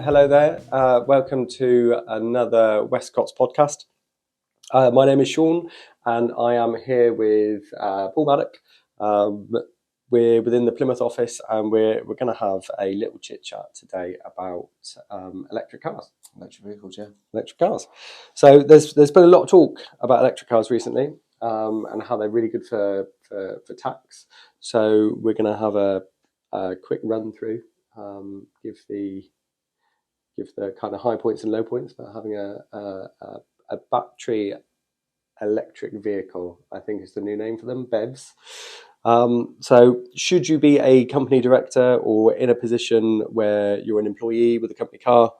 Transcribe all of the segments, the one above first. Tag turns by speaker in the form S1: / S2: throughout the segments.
S1: Hello there. Welcome to another Westcott's podcast. My name is Sean, and I am here with Paul Maddock. We're within the Plymouth office, and we're going to have a little chit chat today about electric cars.
S2: Electric vehicles, yeah.
S1: Electric cars. So there's been a lot of talk about electric cars recently, and how they're really good for tax. So we're going to have a quick run through, give the kind of high points and low points about having a battery electric vehicle. I think is the new name for them, BEVs. So should you be a company director or in a position where you're an employee with a company car,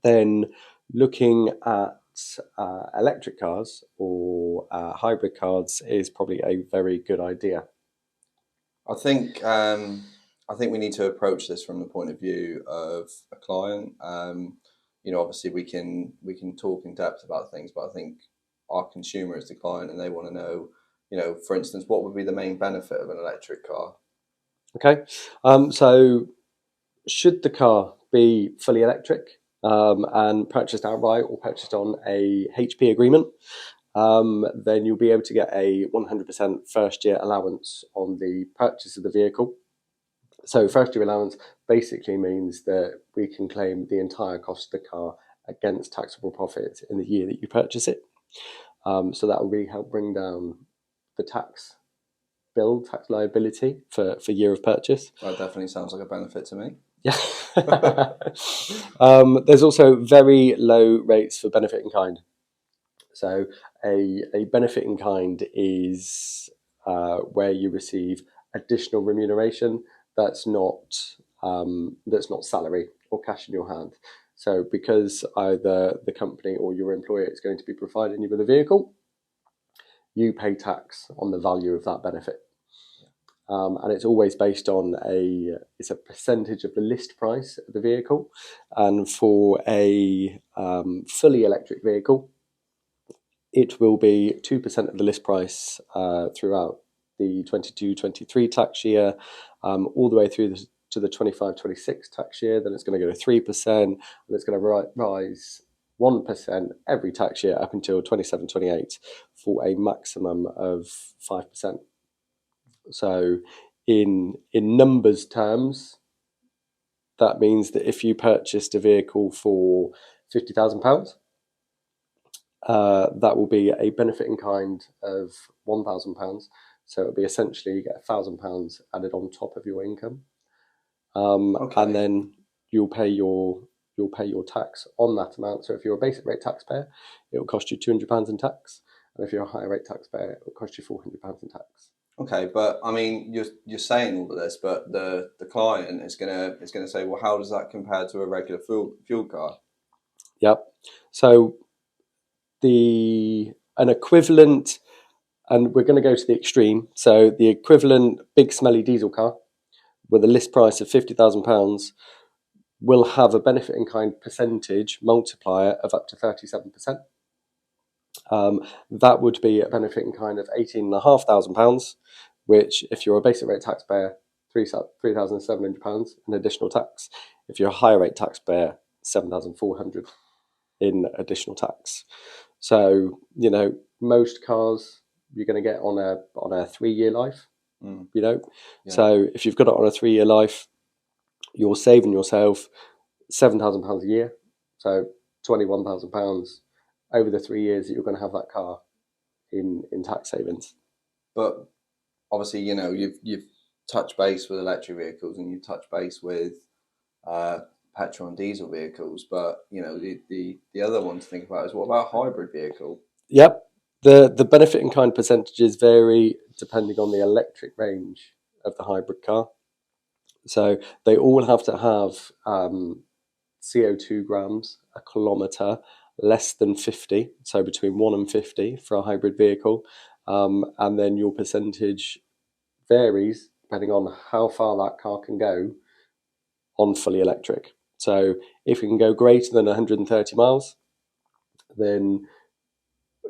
S1: then looking at electric cars or hybrid cars is probably a very good idea.
S2: I think we need to approach this from the point of view of a client. Obviously we can talk in depth about things, but I think our consumer is the client, and they want to know, for instance, what would be the main benefit of an electric car?
S1: Okay, so should the car be fully electric and purchased outright or purchased on a HP agreement, then you'll be able to get a 100% first year allowance on the purchase of the vehicle. So first year allowance basically means that we can claim the entire cost of the car against taxable profit in the year that you purchase it. So that will really help bring down the tax bill, tax liability for year of purchase.
S2: That definitely sounds like a benefit to me.
S1: Yeah. There's also very low rates for benefit in kind. So a benefit in kind is where you receive additional remuneration that's not salary or cash in your hand. So because either the company or your employer is going to be providing you with a vehicle, you pay tax on the value of that benefit. And it's always based on it's a percentage of the list price of the vehicle. And for a fully electric vehicle, it will be 2% of the list price throughout the 22-23 tax year, all the way through to the 25-26 tax year. Then it's going to go to 3%, and it's going to rise 1% every tax year up until 27-28 for a maximum of 5%. So in numbers terms, that means that if you purchased a vehicle for £50,000, that will be a benefit in kind of £1,000. So it'll be essentially you get £1,000 added on top of your income, and then you'll pay your tax on that amount. So if you're a basic rate taxpayer, it will cost you £200 in tax, and if you're a higher rate taxpayer, it will cost you £400 in tax.
S2: Okay, but I mean, you're saying all of this, but the client is gonna say, well, how does that compare to a regular fuel car?
S1: Yep. So an equivalent, and we're going to go to the extreme. So the equivalent big smelly diesel car with a list price of £50,000 will have a benefit in kind percentage multiplier of up to 37%. That would be a benefit in kind of £18,500, which, if you're a basic rate taxpayer, £3,700 in additional tax. If you're a higher rate taxpayer, £7,400 in additional tax. So most cars you're going to get on a 3-year life. Yeah. So if you've got it on a 3-year life, you're saving yourself £7,000 a year, so £21,000 over the 3 years that you're going to have that car in tax savings.
S2: But obviously, you've touched base with electric vehicles and you've touched base with petrol and diesel vehicles, but the other one to think about is, what about hybrid vehicle?
S1: Yep. The benefit in kind percentages vary depending on the electric range of the hybrid car. So they all have to have CO2 grams a kilometre less than 50, so between 1 and 50 for a hybrid vehicle. And then your percentage varies depending on how far that car can go on fully electric. So if it can go greater than 130 miles, then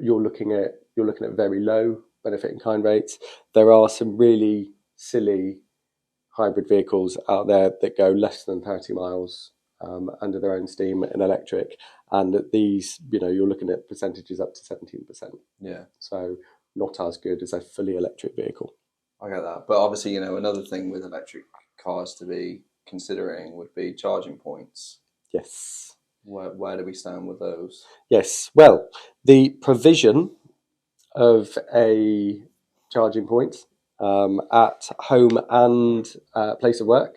S1: you're looking at very low benefit in kind rates. There are some really silly hybrid vehicles out there that go less than 30 miles under their own steam in electric, and these, you're looking at percentages up to 17%.
S2: Yeah.
S1: So not as good as a fully electric vehicle.
S2: I get that. But obviously, another thing with electric cars to be considering would be charging points.
S1: Yes.
S2: Where do we stand with those?
S1: Yes. Well, the provision of a charging point at home and place of work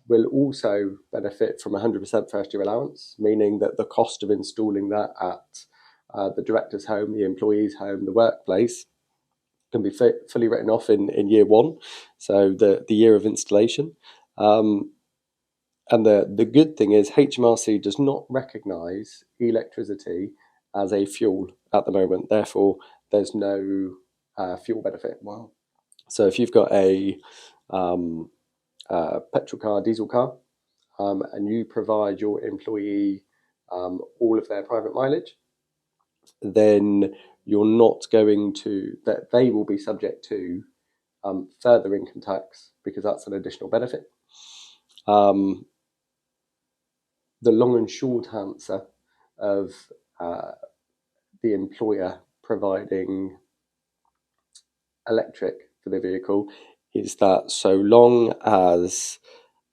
S1: will also benefit from 100% first year allowance, meaning that the cost of installing that at the director's home, the employee's home, the workplace can be fully written off in year one, so the year of installation. And the good thing is HMRC does not recognise electricity as a fuel at the moment. Therefore, there's no fuel benefit.
S2: Wow.
S1: So if you've got a petrol car, diesel car, and you provide your employee all of their private mileage, then you're not going to, that they will be subject to further income tax because that's an additional benefit. The long and short answer of the employer providing electric for the vehicle is that so long as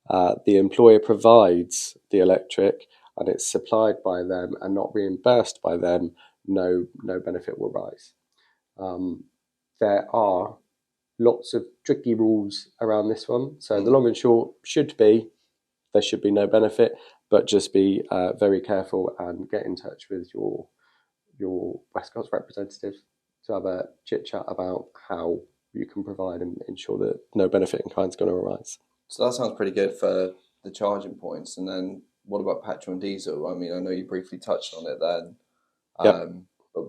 S1: the employer provides the electric and it's supplied by them and not reimbursed by them, no benefit will rise. There are lots of tricky rules around this one. So the long and short should be there should be no benefit, but just be very careful and get in touch with your West Coast representative to have a chit chat about how you can provide and ensure that no benefit in kind is going to arise.
S2: So that sounds pretty good for the charging points. And then what about petrol and diesel? I mean, I know you briefly touched on it then.
S1: Yep.
S2: But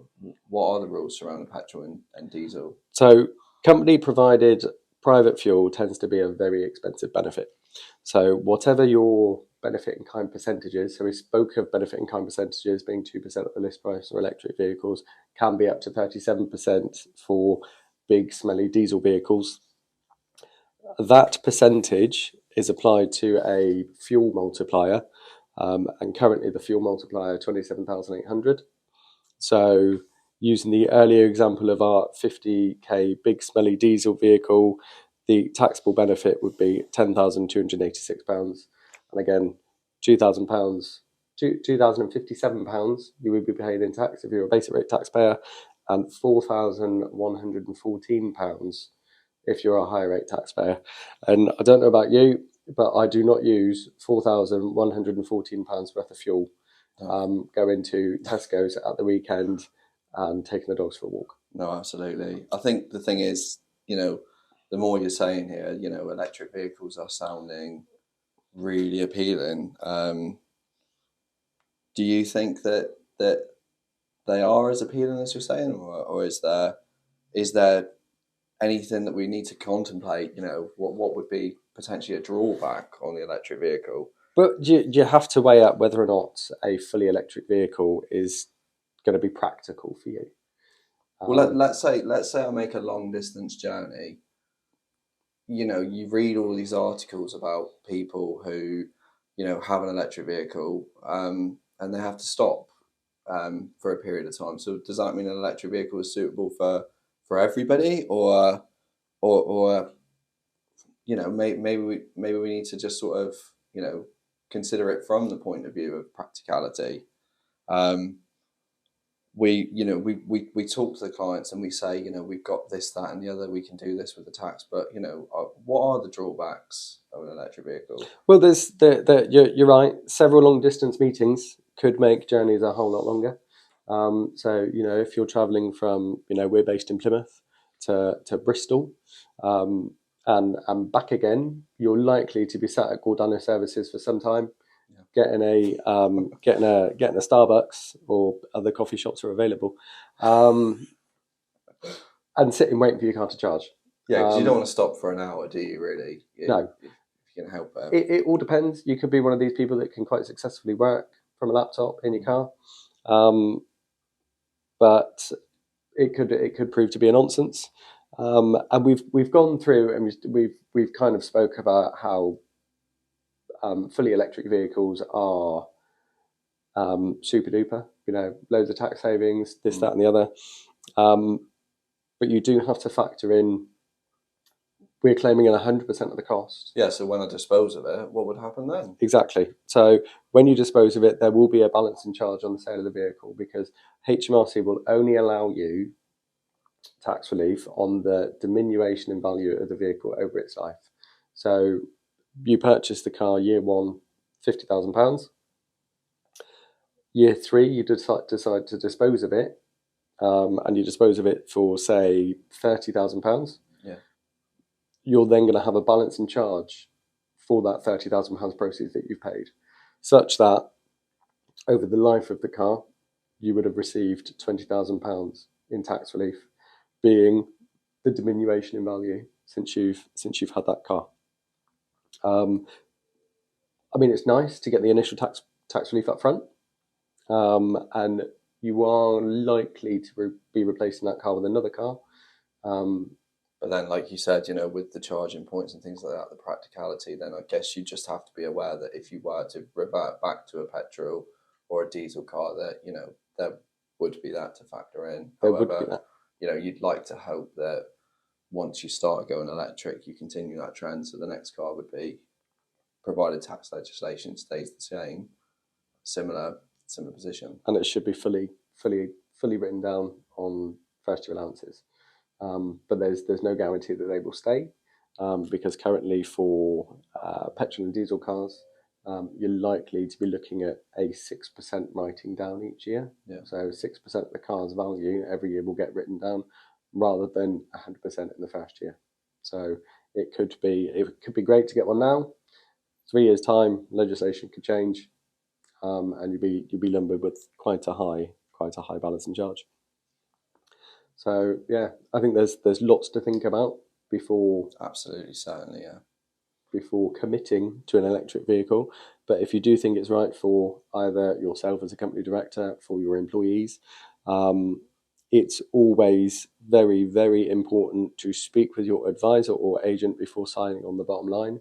S2: what are the rules surrounding petrol and diesel?
S1: So company provided private fuel tends to be a very expensive benefit. So whatever your benefit in kind percentages, so we spoke of benefit in kind percentages being 2% of the list price for electric vehicles, can be up to 37% for big smelly diesel vehicles. That percentage is applied to a fuel multiplier, and currently the fuel multiplier 27,800. So using the earlier example of our 50k big smelly diesel vehicle, the taxable benefit would be £10,286. And again, £2,000, £2,057 you would be paying in tax if you're a basic rate taxpayer, and £4,114 if you're a higher rate taxpayer. And I don't know about you, but I do not use £4,114 worth of fuel going to Tesco's at the weekend and taking the dogs for a walk.
S2: No, absolutely. I think the thing is, the more you're saying here, electric vehicles are sounding really appealing. Do you think that they are as appealing as you're saying, or is there anything that we need to contemplate? What would be potentially a drawback on the electric vehicle?
S1: But you have to weigh up whether or not a fully electric vehicle is going to be practical for you.
S2: Well, let's say I make a long distance journey. You read all these articles about people who, have an electric vehicle, and they have to stop for a period of time. So does that mean an electric vehicle is suitable for everybody, or maybe we need to just sort of consider it from the point of view of practicality. We talk to the clients and we say, we've got this, that, and the other. We can do this with the tax, but what are the drawbacks of an electric vehicle?
S1: Well, there's you're right. Several long distance meetings could make journeys a whole lot longer. So if you're travelling from we're based in Plymouth to Bristol, and back again, you're likely to be sat at Gordana Services for some time. Getting a Starbucks, or other coffee shops are available, and sitting waiting for your car to charge.
S2: Yeah, because you don't want to stop for an hour, do you? Really?
S1: No.
S2: If you can help it.
S1: It all depends. You could be one of these people that can quite successfully work from a laptop in your car, but it could prove to be a nonsense. And we've gone through and we've kind of spoke about how fully electric vehicles are super duper, loads of tax savings, this, that, and the other. But you do have to factor in, we're claiming in 100% of the cost.
S2: Yeah, so when I dispose of it, what would happen then?
S1: Exactly. So when you dispose of it, there will be a balancing charge on the sale of the vehicle, because HMRC will only allow you tax relief on the diminution in value of the vehicle over its life. So you purchase the car year one, £50,000. Year three, you decide to dispose of it, and you dispose of it for, say, £30,000.
S2: Yeah.
S1: You're then going to have a balancing charge for that £30,000 proceeds that you've paid, such that over the life of the car, you would have received £20,000 in tax relief, being the diminution in value since you've had that car. It's nice to get the initial tax relief up front, and you are likely to be replacing that car with another car.
S2: But then, like you said, with the charging points and things like that, the practicality, then I guess you just have to be aware that if you were to revert back to a petrol or a diesel car, that, there would be that to factor in. However, you'd like to hope that once you start going electric, you continue that trend. So the next car would be, provided tax legislation stays the same, similar position.
S1: And it should be fully written down on first year allowances. But there's no guarantee that they will stay, because currently for petrol and diesel cars, you're likely to be looking at a 6% writing down each year.
S2: Yeah.
S1: So 6% of the car's value every year will get written down, rather than 100% in the first year. So it could be great to get one now. 3 years time, legislation could change, and you'd be lumbered with quite a high balancing charge. So yeah, I think there's lots to think about before.
S2: Absolutely, certainly, yeah.
S1: Before committing to an electric vehicle. But if you do think it's right for either yourself as a company director, for your employees, it's always very, very important to speak with your advisor or agent before signing on the bottom line.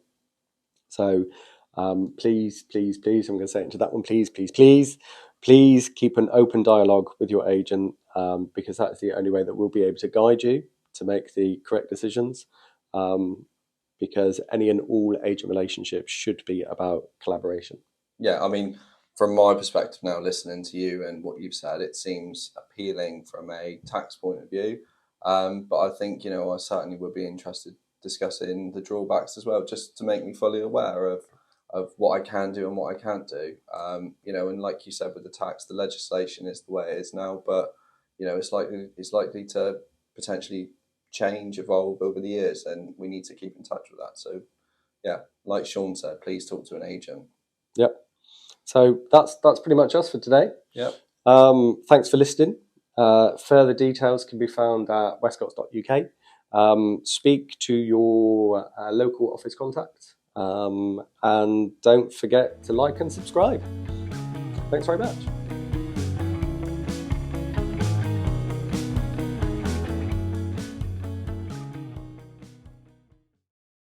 S1: So please, I'm going to say it into that one, please keep an open dialogue with your agent, because that's the only way that we'll be able to guide you to make the correct decisions, because any and all agent relationships should be about collaboration.
S2: Yeah, from my perspective now, listening to you and what you've said, it seems appealing from a tax point of view. But I think, I certainly would be interested discussing the drawbacks as well, just to make me fully aware of what I can do and what I can't do. And like you said with the tax, the legislation is the way it is now, but it's likely to potentially change, evolve over the years, and we need to keep in touch with that. So yeah, like Sean said, please talk to an agent.
S1: Yep. So that's pretty much us for today.
S2: Yep.
S1: Thanks for listening. Further details can be found at westcots.uk. Speak to your local office contact, and don't forget to like and subscribe. Thanks very much.